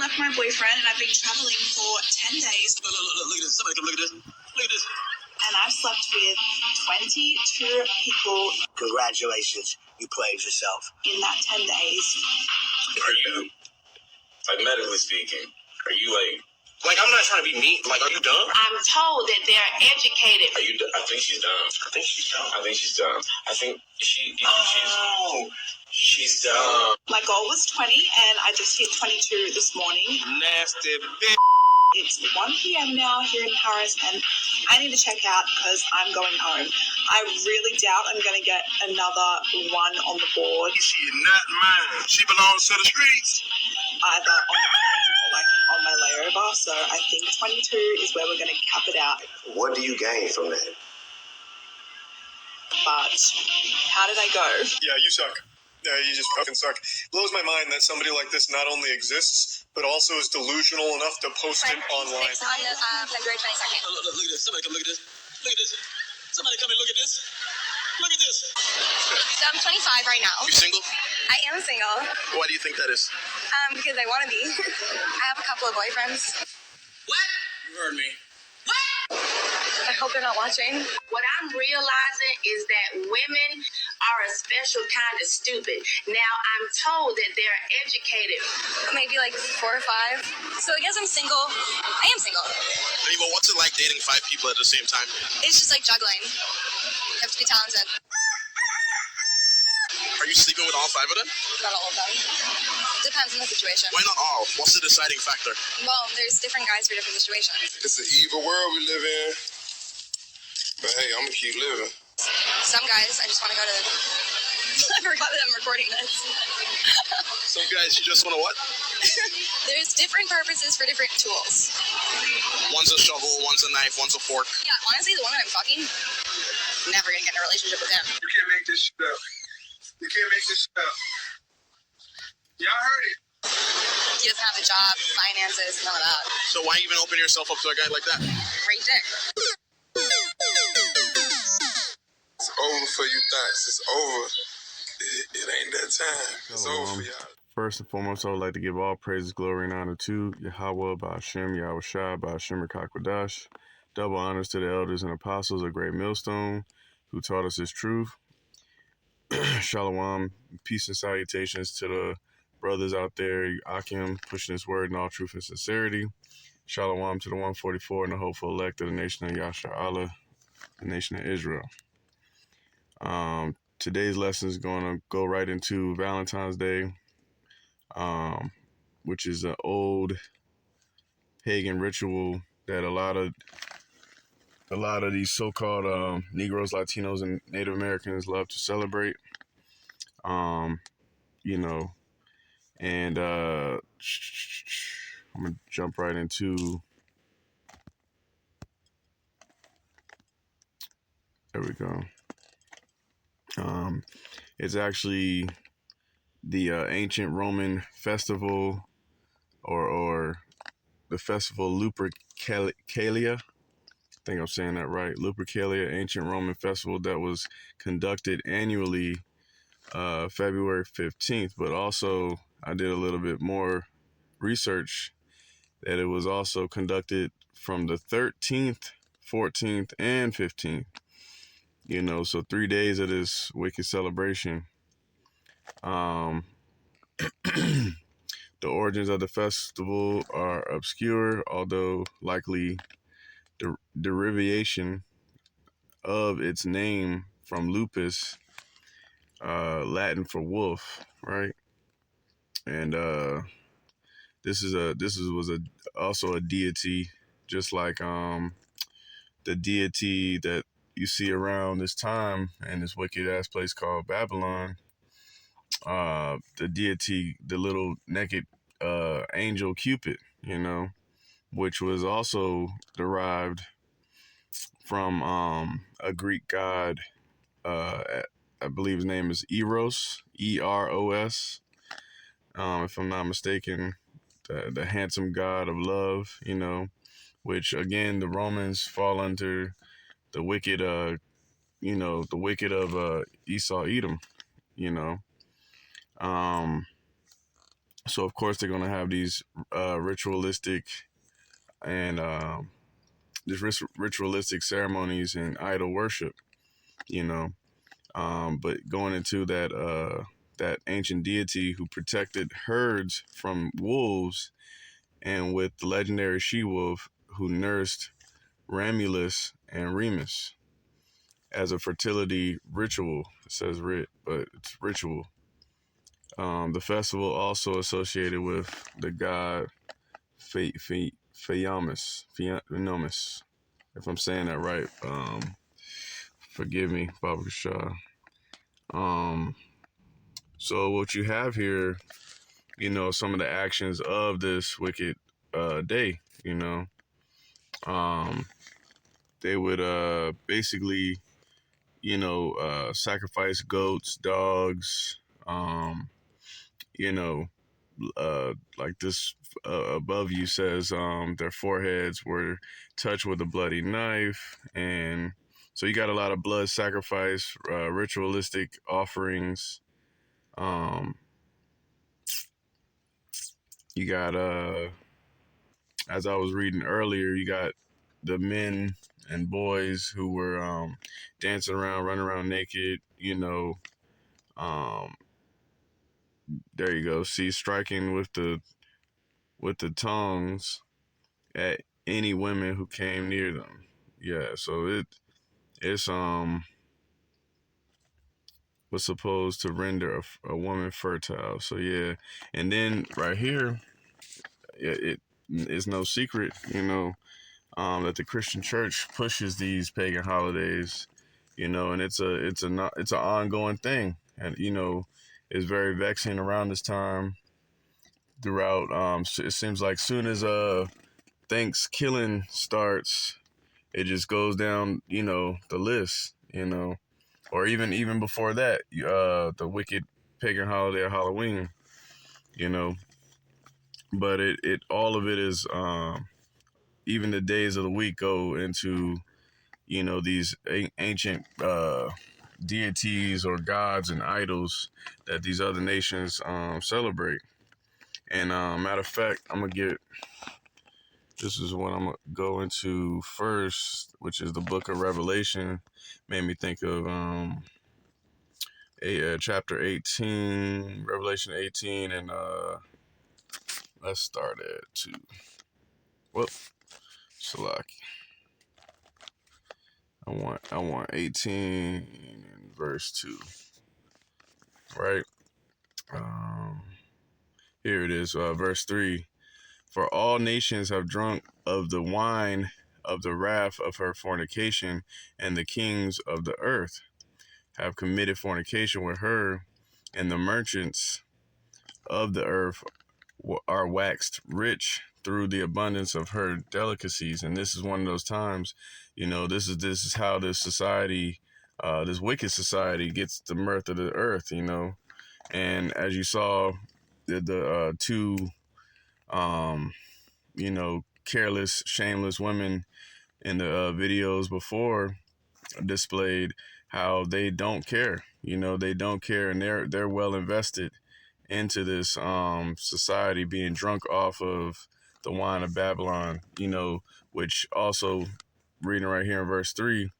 left my boyfriend and I've been traveling for 10 days. Look at this. Somebody come look at this. Look at this. And I've slept with 22 people. Congratulations. You played yourself. In that 10 days. Are you, like, medically speaking, are you, like, I'm not trying to be mean. Like, are you dumb? I'm told that they're educated. Are you? I think she's dumb. I think she's dumb. I think she's dumb. I think she's dumb. My goal was 20 and I just hit 22 this morning. Nasty bitch. It's 1 p.m. now here in Paris and I need to check out because I'm going home. I really doubt I'm going to get another one on the board. She is not mine. She belongs to the streets. Either on the plane or like on my layover. So I think 22 is where we're going to cap it out. What do you gain from that? But how did I go? Yeah, you suck. Yeah, you just fucking suck. Blows my mind that somebody like this not only exists, but also is delusional enough to post it online. On February 22nd. Look at this. Somebody come look at this. Look at this. Somebody come and look at this. Look at this. So I'm 25 right now. You single? I am single. Why do you think that is? Because I want to be. I have a couple of boyfriends. What? You heard me. I hope they're not watching. What I'm realizing is that women are a special kind of stupid. Now, I'm told that they're educated. Maybe like 4 or 5. So I guess I'm single. I am single. I mean, well, what's it like dating 5 people at the same time? It's just like juggling. You have to be talented. Are you sleeping with all 5 of them? Not all of them. Depends on the situation. Why not all? What's the deciding factor? Well, there's different guys for different situations. It's an evil world we live in. But hey, I'm gonna keep living. Some guys, I just want to go to the... I forgot that I'm recording this. Some guys, you just want to what? There's different purposes for different tools. One's a shovel, one's a knife, one's a fork. Yeah, honestly, the one that I'm fucking, never gonna get in a relationship with him. You can't make this shit up. You can't make this shit up. Y'all heard it. He doesn't have a job, finances, none of that. So why even open yourself up to a guy like that? Great dick. It's over for you thoughts. It's over. It ain't that time. It's over for y'all. First and foremost, I would like to give all praises, glory, and honor to Yahweh, Ba'ashem, Yahweh Shai, Ba'ashem, Rakakwadash. Double honors to the elders and apostles of Great Millstone who taught us his truth. Shalom, peace and salutations to the brothers out there, Akim, pushing his word in all truth and sincerity. Shalom to the 144 and the hopeful elect of the nation of Yashar Allah, the nation of Israel. Today's lesson is going to go right into Valentine's Day, which is an old pagan ritual that a lot of these so-called Negroes, Latinos, and Native Americans love to celebrate. And I'm gonna jump right into. There we go. It's actually the ancient Roman festival, or the festival Lupercalia. I think I'm saying that right. Lupercalia, ancient Roman festival that was conducted annually February 15th, but also I did a little bit more research that it was also conducted from the 13th, 14th, and 15th. So 3 days of this wicked celebration. The origins of the festival are obscure, although likely derivation of its name from lupus, Latin for wolf, right? And this was also a deity, just like the deity that you see around this time in this wicked ass place called Babylon. The deity, the little naked angel Cupid, which was also derived from a Greek god. I believe his name is Eros, Eros. If I'm not mistaken, the handsome god of love, which again the Romans fall under the wicked, the wicked of Esau, Edom, So of course they're gonna have these ritualistic and ritualistic ceremonies and idol worship, you know. But going into that ancient deity who protected herds from wolves, and with the legendary she-wolf who nursed Romulus and Remus as a fertility ritual. It says writ, but it's ritual. The festival also associated with the god Phaeamus, if I'm saying that right. Forgive me, Baba Shah. Um, so what you have here, some of the actions of this wicked day, um, they would basically, sacrifice goats, dogs, you know, like this above you says their foreheads were touched with a bloody knife, and so you got a lot of blood sacrifice, ritualistic offerings. um you got as I was reading earlier, you got the men and boys who were dancing around, running around naked, um there you go, see, striking with the tongues at any women who came near them. Yeah, so it's was supposed to render a woman fertile. So yeah, and then right here, it is no secret, that the Christian Church pushes these pagan holidays, and it's an ongoing thing, and it's very vexing around this time throughout. It seems like soon as Thanksgiving starts, it just goes down, the list, or even before that, the wicked pagan holiday of Halloween, you know. But it all of it is, even the days of the week go into, these ancient deities or gods and idols that these other nations celebrate. And matter of fact, this is what I'm gonna go into first, which is the Book of Revelation. Made me think of chapter 18, Revelation 18, and let's start at 2. Whoop, Salaki. I want 18 and verse 2, right? Um, Here it is, verse 3. For all nations have drunk of the wine of the wrath of her fornication, and the kings of the earth have committed fornication with her, and the merchants of the earth are waxed rich through the abundance of her delicacies. And this is one of those times, this is how this society, this wicked society, gets the mirth of the earth, And as you saw, the two, careless, shameless women in the videos before displayed how they don't care. They don't care, and they're well invested into this society, being drunk off of the wine of Babylon, which also, reading right here in verse 3,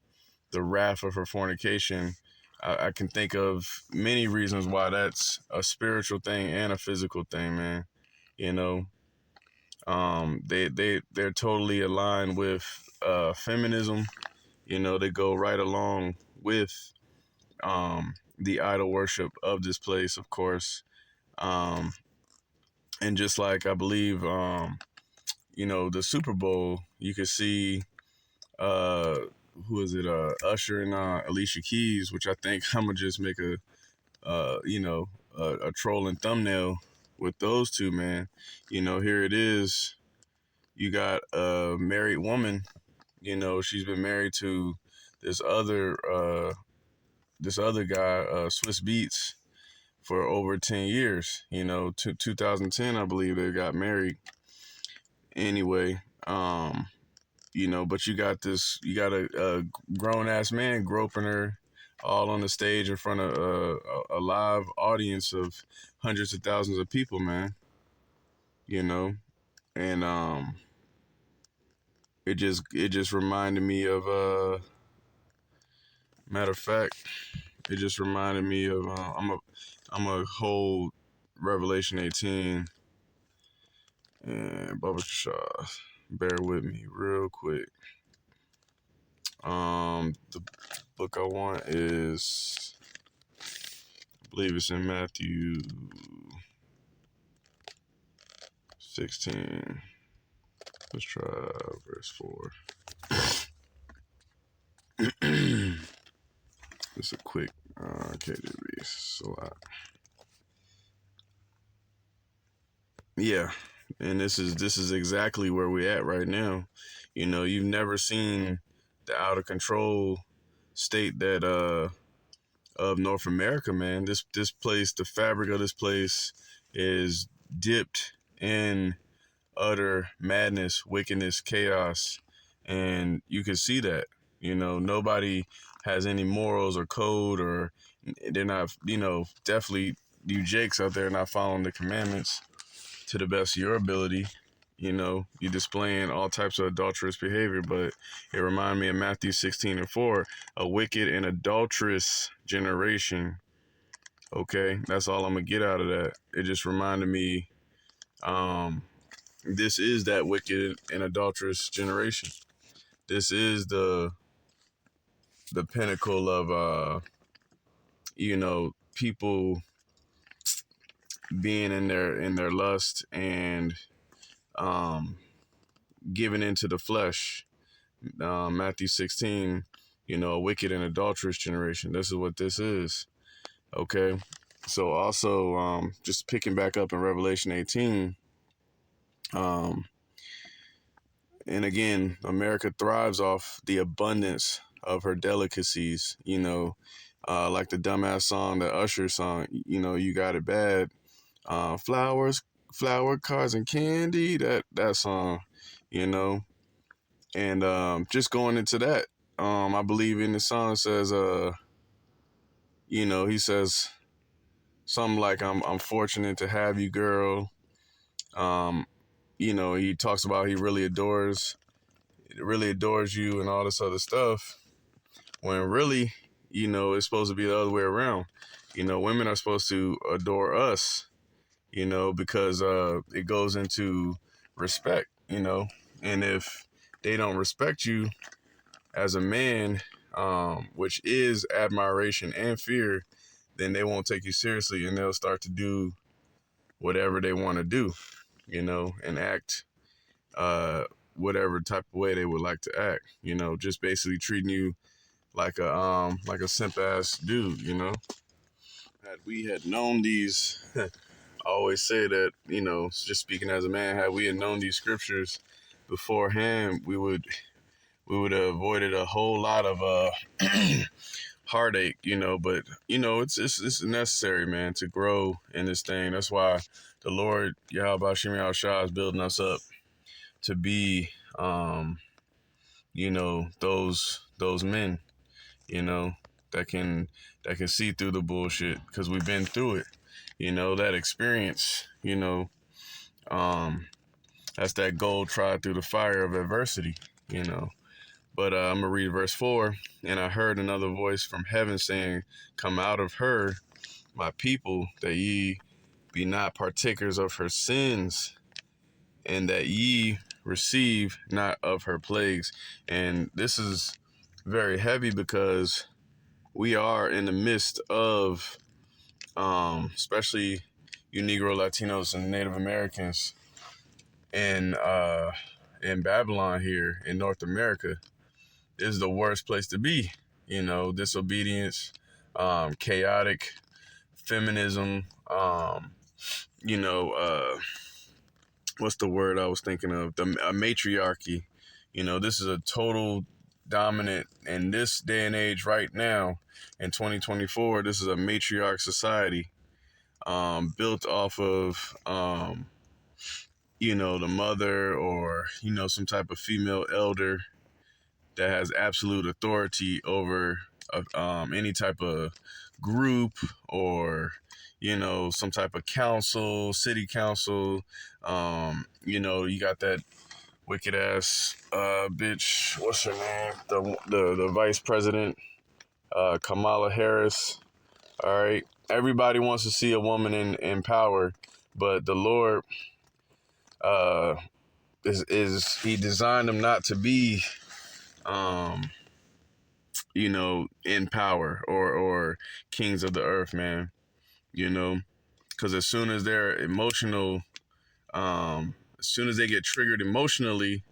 the wrath of her fornication. I can think of many reasons why that's a spiritual thing and a physical thing, man. You know, they're totally aligned with feminism. They go right along with the idol worship of this place, of course. Um, and just like I believe, the Super Bowl, you could see, uh, who is it? Usher and Alicia Keys, which I think I'm gonna just make a trolling thumbnail with those two, man. Here it is. You got a married woman. She's been married to this other guy, Swiss Beats, for over 10 years. 2010, I believe they got married. Anyway, but you got a grown ass man groping her all on the stage in front of a live audience of hundreds of thousands of people, man. you know, and it just reminded me of matter of fact, it just reminded me of I'm a hold Revelation 18 and Baba Shaw. Bear with me real quick. The book I want is, I believe it's in Matthew 16. Let's try verse 4. It's a quick KJV. It's a lot. Yeah, and this is exactly where we're at right now. You know, you've never seen the out of control state that of North America, man. This place, the fabric of this place is dipped in utter madness, wickedness, chaos, and you can see that. You know, nobody has any morals or code, or they're not, definitely you jakes out there not following the commandments to the best of your ability. You know, you're displaying all types of adulterous behavior, but it reminded me of Matthew 16:4, a wicked and adulterous generation. Okay, that's all I'm gonna get out of that. It just reminded me, this is that wicked and adulterous generation. This is the pinnacle of people being in their lust and giving into the flesh. Matthew 16, a wicked and adulterous generation. This is what this is. Okay. So also, just picking back up in Revelation 18, and again, America thrives off the abundance of her delicacies, like the dumbass song, the Usher song, you got it bad. Flowers, flower, cars, and candy, that song, you know. And just going into that, I believe in the song says, he says something like, I'm fortunate to have you, girl. He talks about he really adores you and all this other stuff. When really, it's supposed to be the other way around. Women are supposed to adore us, because it goes into respect, and if they don't respect you as a man, which is admiration and fear, then they won't take you seriously and they'll start to do whatever they want to do, and act whatever type of way they would like to act, just basically treating you like a simp ass dude, Had we had known these, I always say that, just speaking as a man, had we had known these scriptures beforehand, we would have avoided a whole lot of heartache, but it's necessary, man, to grow in this thing. That's why the Lord Yahweh Shem Shah is building us up to be those men, that can see through the bullshit, because we've been through it, that experience, that's that gold tried through the fire of adversity, But I'm going to read verse 4. And I heard another voice from heaven saying, come out of her, my people, that ye be not partakers of her sins, and that ye receive not of her plagues. And this is very heavy, because we are in the midst of, especially you Negro, Latinos, and Native Americans in Babylon here in North America. Is the worst place to be, disobedience, chaotic feminism, what's the word I was thinking of? A matriarchy. This is a total dominant in this day and age right now in 2024. This is a matriarch society, built off of, the mother, or, some type of female elder that has absolute authority over any type of group or, you know, some type of council, city council. You know, you got that wicked ass bitch, what's her name? The vice president, Kamala Harris. All right. Everybody wants to see a woman in power, but the Lord uh is he designed them not to be you know, in power or kings of the earth, man. You know, because as soon as they're emotional, as soon as they get triggered emotionally,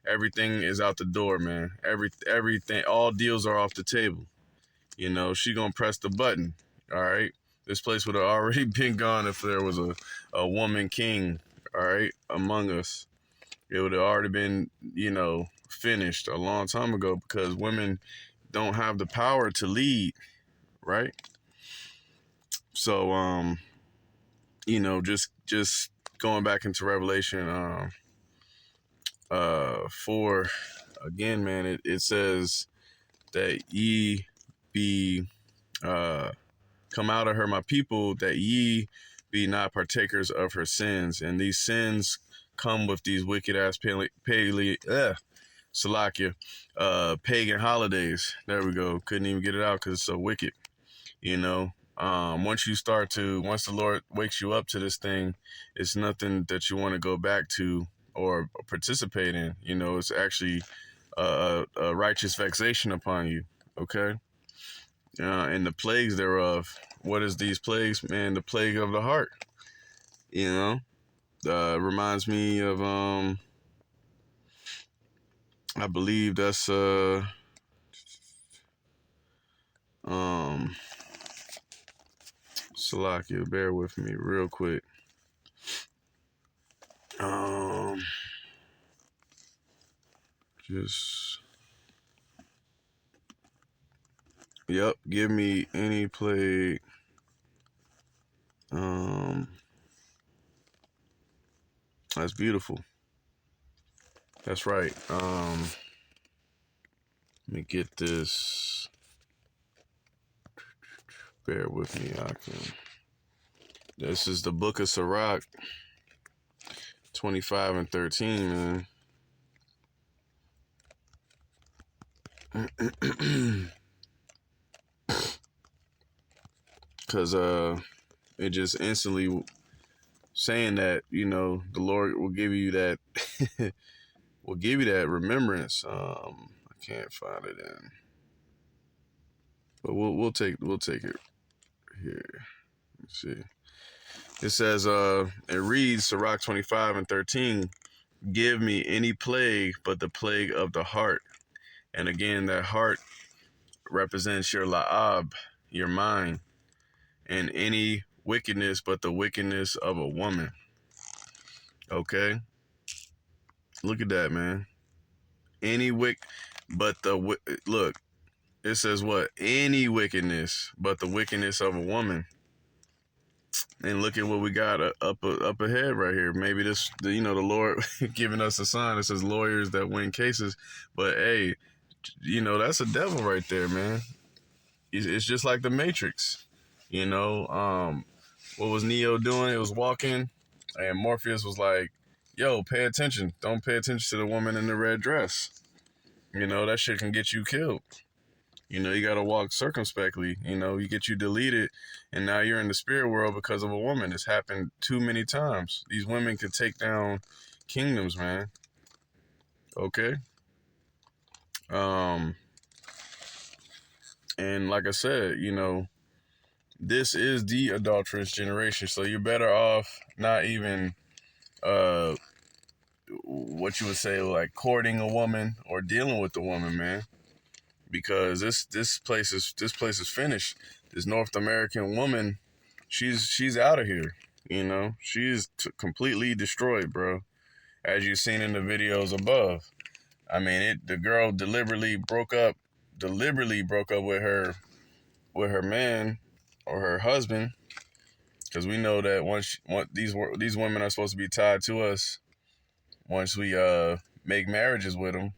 everything is out the door, man. Everything, all deals are off the table. You know, she gonna press the button. All right, this place would have already been gone if there was a woman king. All right, among us, it would have already been, you know, finished a long time ago because women don't have the power to lead, right? So, you know, just going back into Revelation, 4 again, man. It says that ye be come out of her, my people, that ye be not partakers of her sins, and these sins come with these wicked ass Salakia, pagan holidays. There we go. Couldn't even get it out because it's so wicked. You know, once the Lord wakes you up to this thing, it's nothing that you want to go back to or participate in. You know, it's actually a righteous vexation upon you. Okay. And the plagues thereof. What is these plagues? Man, the plague of the heart. You know, reminds me of I believe that's Salakia, bear with me real quick. Just yep, give me any plague. That's beautiful. That's right. Let me get this. Bear with me, I can. This is the book of Sirach, 25 and 13, man. Because it just instantly saying that, you know, the Lord will give you that will give you that remembrance. I can't find it in, but we'll take it here. Let's see. It says it reads Sirach 25 and 13, give me any plague but the plague of the heart. And again, that heart represents your la'ab, your mind, and any wickedness but the wickedness of a woman. Okay? Look at that, man. Look, it says what? Any wickedness but the wickedness of a woman. And look at what we got up ahead right here. Maybe the Lord giving us a sign that says lawyers that win cases. But hey, you know, that's a devil right there, man. It's just like the Matrix. You know, what was Neo doing? It was walking, and Morpheus was like, yo, pay attention. Don't pay attention to the woman in the red dress. You know, that shit can get you killed. You know, you got to walk circumspectly. You know, you get you deleted, and now you're in the spirit world because of a woman. It's happened too many times. These women can take down kingdoms, man. Okay? And like I said, you know, this is the adulterous generation. So you're better off not even, what you would say, like courting a woman or dealing with a woman, man. Because this place is finished. This North American woman, she's out of here. You know, she's completely destroyed, bro. As you've seen in the videos above. I mean, the girl deliberately broke up with her man or her husband, because we know that once these women are supposed to be tied to us once we make marriages with them,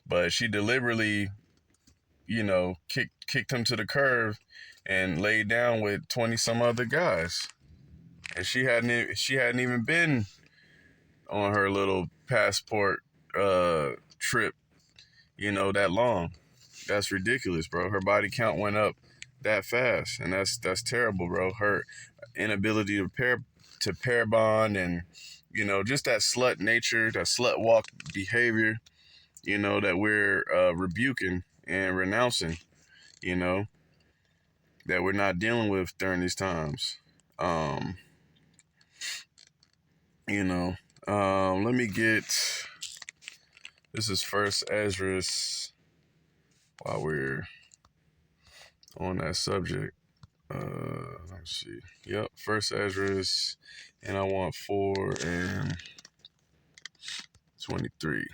but she deliberately, you know, kicked him to the curb and laid down with 20 some other guys, and she hadn't even been on her little passport trip, that long. That's ridiculous, bro. Her body count went up that fast, and that's terrible, bro. Her inability to pair bond, and just that slut nature, that slut walk behavior, that we're rebuking and renouncing, that we're not dealing with during these times. Let me get, this is First Ezra's, while we're on that subject. Let's see. Yep, First Ezra's, and I want 4 and 23.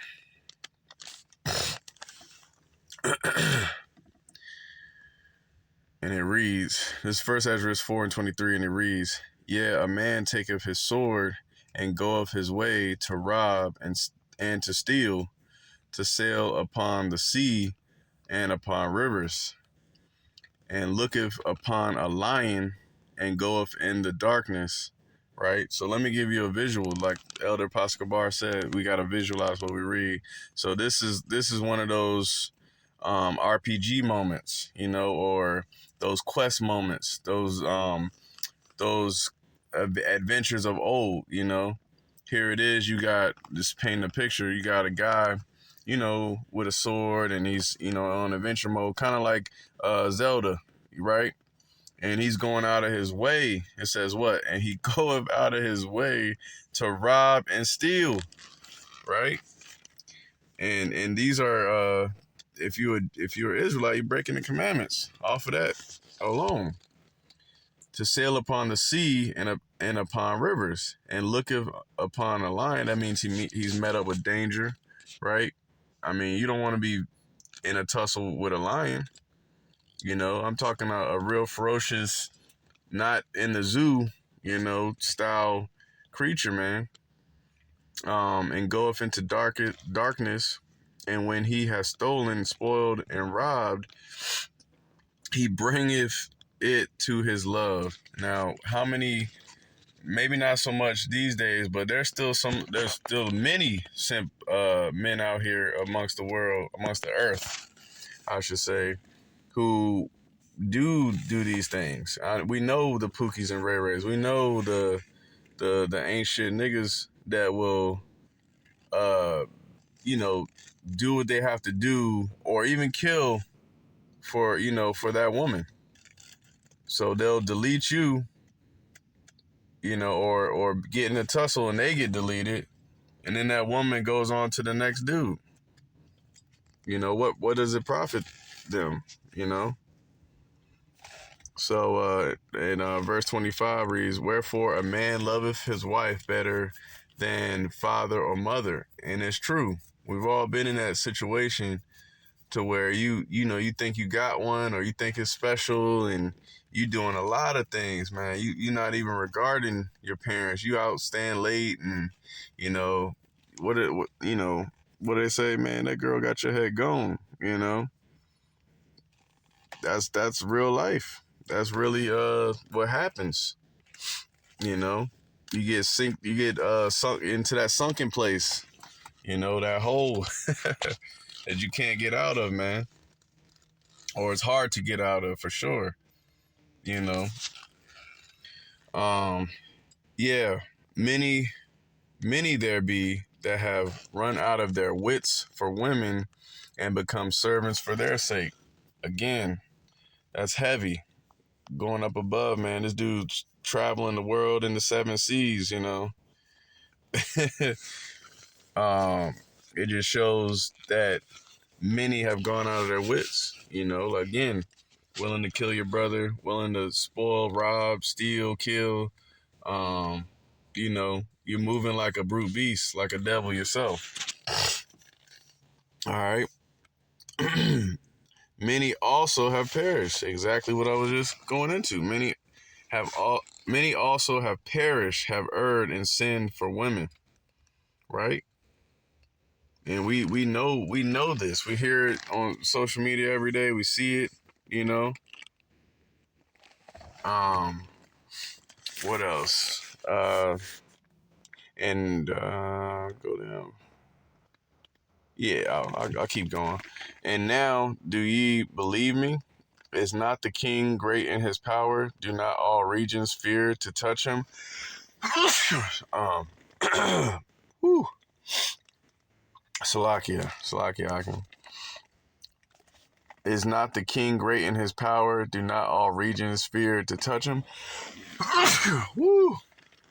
And it reads, this First Ezra's 4 and 23, and it reads, yeah, a man taketh his sword and goeth his way to rob and to steal, to sail upon the sea and upon rivers, and looketh upon a lion and goeth in the darkness. Right? So let me give you a visual. Like Elder Pascabar said, we got to visualize what we read. So this is one of those RPG moments, or those quest moments, those adventures of old, Here it is, you got, just painting a picture, you got a guy, with a sword, and he's, on adventure mode, kind of like Zelda, right? And he's going out of his way. It says what? And he goeth out of his way to rob and steal, right? And these are if you're Israelite, you're breaking the commandments off of that alone. To sail upon the sea and upon rivers, and looketh upon a lion. That means he's met up with danger, right? I mean, you don't want to be in a tussle with a lion. I'm talking a real ferocious, not in the zoo, style creature, man. And goeth into darkness, and when he has stolen, spoiled, and robbed, he bringeth it to his love. Now, how many? Maybe not so much these days, but there's still many men out here amongst the world, amongst the earth, I should say, who do these things. We know the Pookies and Ray Rays. We know the ain't shit niggas that will, do what they have to do, or even kill for that woman. So they'll delete you, or get in a tussle and they get deleted, and then that woman goes on to the next dude. What does it profit them? So in verse 25 reads, wherefore a man loveth his wife better than father or mother. And it's true. We've all been in that situation to where you think you got one, or you think it's special, and you doing a lot of things, man. You're not even regarding your parents. You out staying late, and what do they say, man? That girl got your head gone. That's real life. That's really what happens. You get sunk into that sunken place. That hole that you can't get out of, man. Or it's hard to get out of, for sure. Yeah, many there be that have run out of their wits for women and become servants for their sake. Again, that's heavy. Going up above, man. This dude's traveling the world in the 7 seas, It just shows that many have gone out of their wits, again, willing to kill your brother, willing to spoil, rob, steal, kill. You're moving like a brute beast, like a devil yourself. All right. Many also have perished. Exactly what I was just going into. Many also have perished, have erred and sinned for women. Right? And we know this. We hear it on social media every day. We see it, What else? Go down. Yeah, I'll keep going. And now, do ye believe me? Is not the king great in his power? Do not all regions fear to touch him? um, whew. Salakia, I can. Is not the king great in his power? Do not all regions fear to touch him? Woo.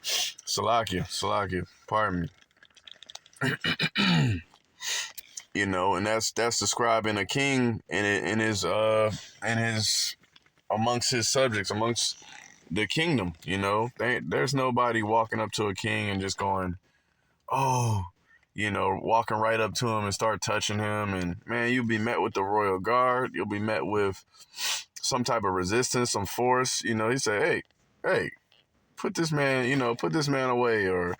Salakia, pardon me. And that's describing a king in his amongst his subjects, amongst the kingdom. There's nobody walking up to a king and just going, oh, walking right up to him and start touching him. And man, you'll be met with the royal guard. You'll be met with some type of resistance, some force. He say, hey, put this man away, or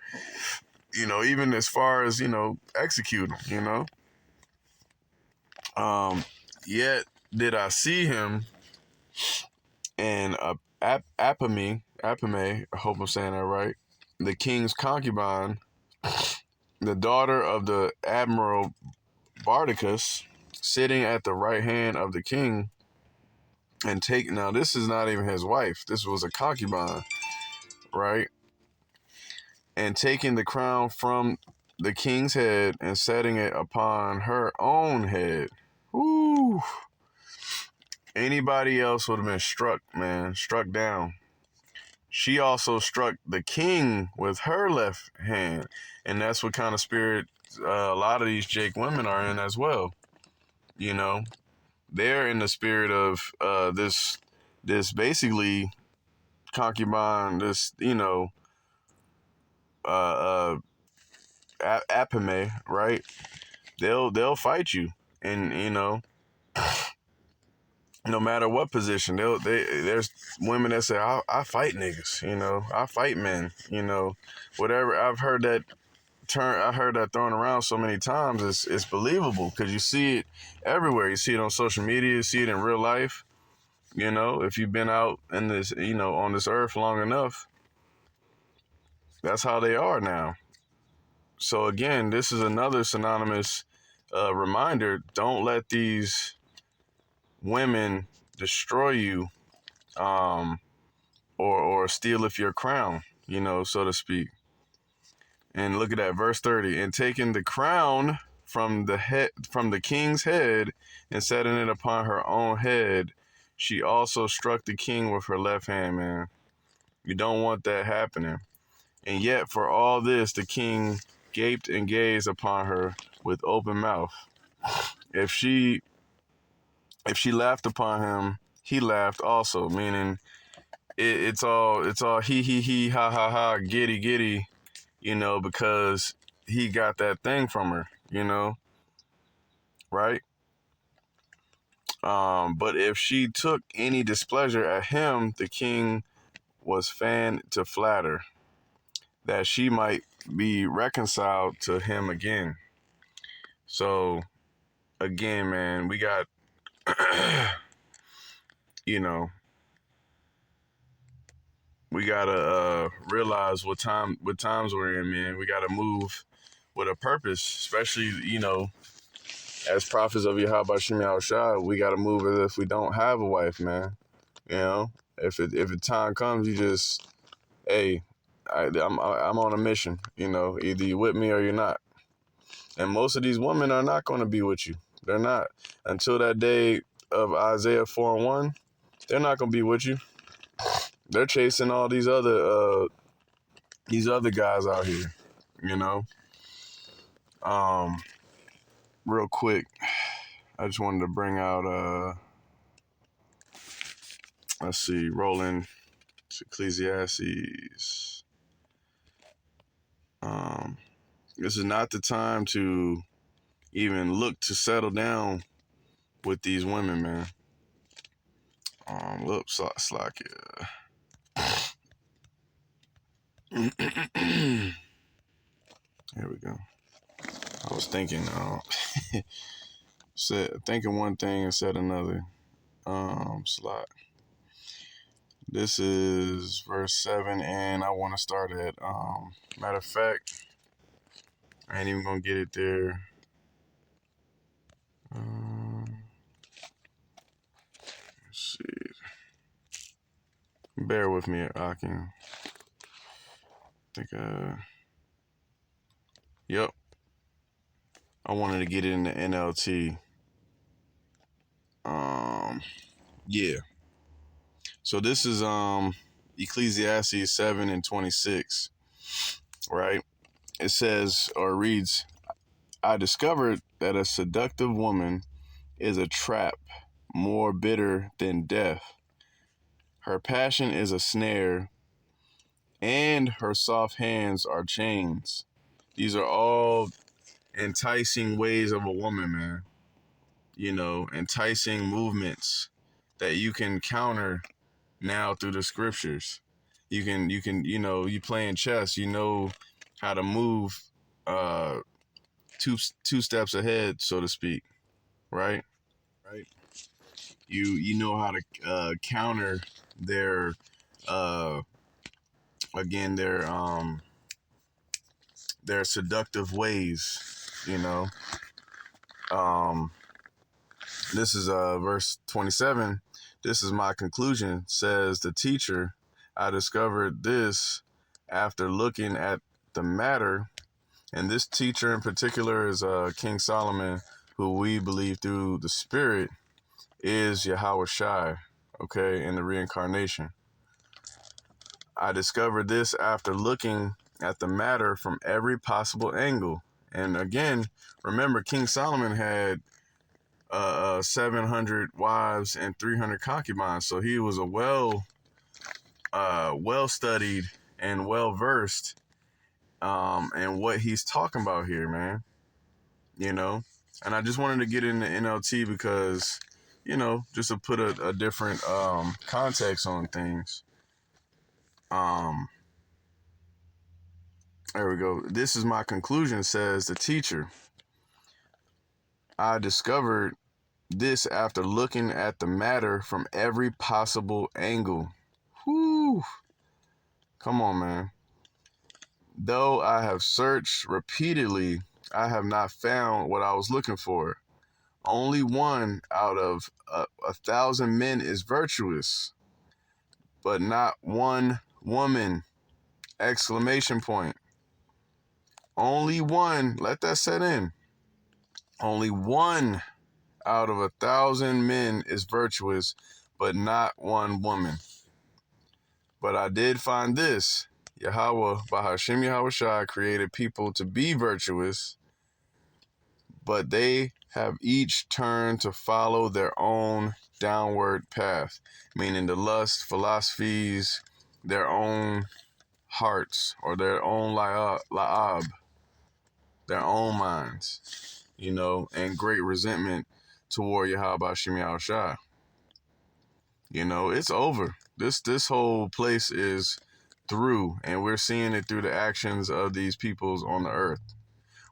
even as far as execute him. Yet did I see him and Apame, I hope I'm saying that right, the king's concubine, the daughter of the admiral Bardicus, sitting at the right hand of the king, and now this is not even his wife, this was a concubine, right? And taking the crown from the king's head and setting it upon her own head. Woo! Anybody else would have been struck down. She also struck the king with her left hand. And that's what kind of spirit a lot of these Jake women are in as well. They're in the spirit of this basically concubine, this, apame, right? They'll fight you. And, no matter what position, there's women that say, I fight niggas, I fight men, whatever. I've heard that thrown around so many times. It's believable because you see it everywhere. You see it on social media, you see it in real life. If you've been out in this, on this earth long enough, that's how they are now. So again, this is another synonymous reminder. Don't let these women destroy you, or steal if your crown, so to speak. And look at that, verse 30. And taking the crown from the king's head and setting it upon her own head, she also struck the king with her left hand, man. You don't want that happening. And yet, for all this, the king gaped and gazed upon her with open mouth. If she laughed upon him, he laughed also, meaning it's all he ha ha ha giddy, because he got that thing from her, right? But if she took any displeasure at him, the king was fanned to flatter, that she might be reconciled to him again. So again, man, we got we gotta realize what times we're in, man. We gotta move with a purpose, especially as prophets of Yahweh Shem Yahushua. We gotta move as if we don't have a wife, man. If the time comes, you just, hey, I'm on a mission. Either you with me or you're not. And most of these women are not going to be with you. They're not. Until that day of Isaiah 4:1, they're not going to be with you. They're chasing all these other guys out here, Real quick, I just wanted to bring out, let's see, rolling to Ecclesiastes. This is not the time to even look to settle down with these women, man. Look, slack it. Here we go. I was thinking, thinking one thing and said another. Slot. This is verse 7, and I want to start at, matter of fact, I ain't even going to get it there. Let's see. Bear with me. I think, yep. I wanted to get it in the NLT. Yeah. So this is Ecclesiastes 7:26, right? It says or reads, I discovered that a seductive woman is a trap more bitter than death. Her passion is a snare, and her soft hands are chains. These are all enticing ways of a woman, man. Enticing movements that you can counter now through the scriptures. You playing chess, you know how to move uh two steps ahead, so to speak, right? Right. You know how to counter their uh again their seductive ways, you know. Um this is verse 27. This is my conclusion, says the teacher. I discovered this after looking at the matter. And this teacher in particular is King Solomon, who we believe through the Spirit is Yahweh Shai, okay, in the reincarnation. I discovered this after looking at the matter from every possible angle. And again, remember, King Solomon had 700 wives and 300 concubines, so he was a well studied and well versed in what he's talking about here, man. And I just wanted to get into NLT because, just to put a different context on things. There we go. This is my conclusion, says the teacher. I discovered this after looking at the matter from every possible angle. Whew. Come on, man. Though I have searched repeatedly, I have not found what I was looking for. Only one out of 1,000 men is virtuous, but not one woman! Exclamation point. Only one. Let that set in. Only one out of 1,000 men is virtuous, but not one woman. But I did find this. Yahweh, by Hashem Yahweh Shai, created people to be virtuous, but they have each turned to follow their own downward path, meaning the lust, philosophies, their own hearts, or their own la'ab, their own minds, and great resentment toward Yahweh Hashem Yahweh Shai. It's over. This whole place is through, and we're seeing it through the actions of these peoples on the earth.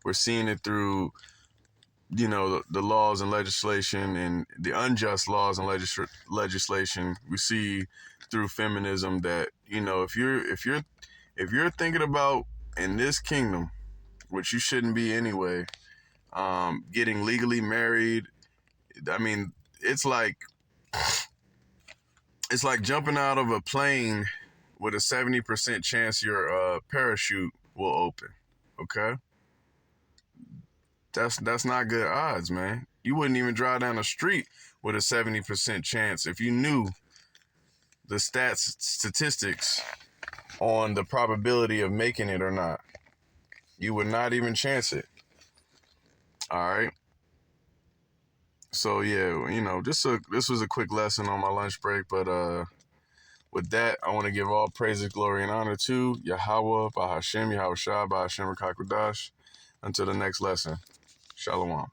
We're seeing it through, the laws and legislation and the unjust laws and legislation. We see through feminism that, if you're thinking about in this kingdom, which you shouldn't be anyway, getting legally married, I mean, it's like jumping out of a plane with a 70% chance your parachute will open. Okay? That's not good odds, man. You wouldn't even drive down the street with a 70% chance if you knew the statistics on the probability of making it or not. You would not even chance it. All right? So yeah, this was a quick lesson on my lunch break, but with that, I want to give all praises, glory, and honor to Yahweh, by Hashem, Yahweh Shai, by Hashem Rakakwadash. Until the next lesson. Shalom.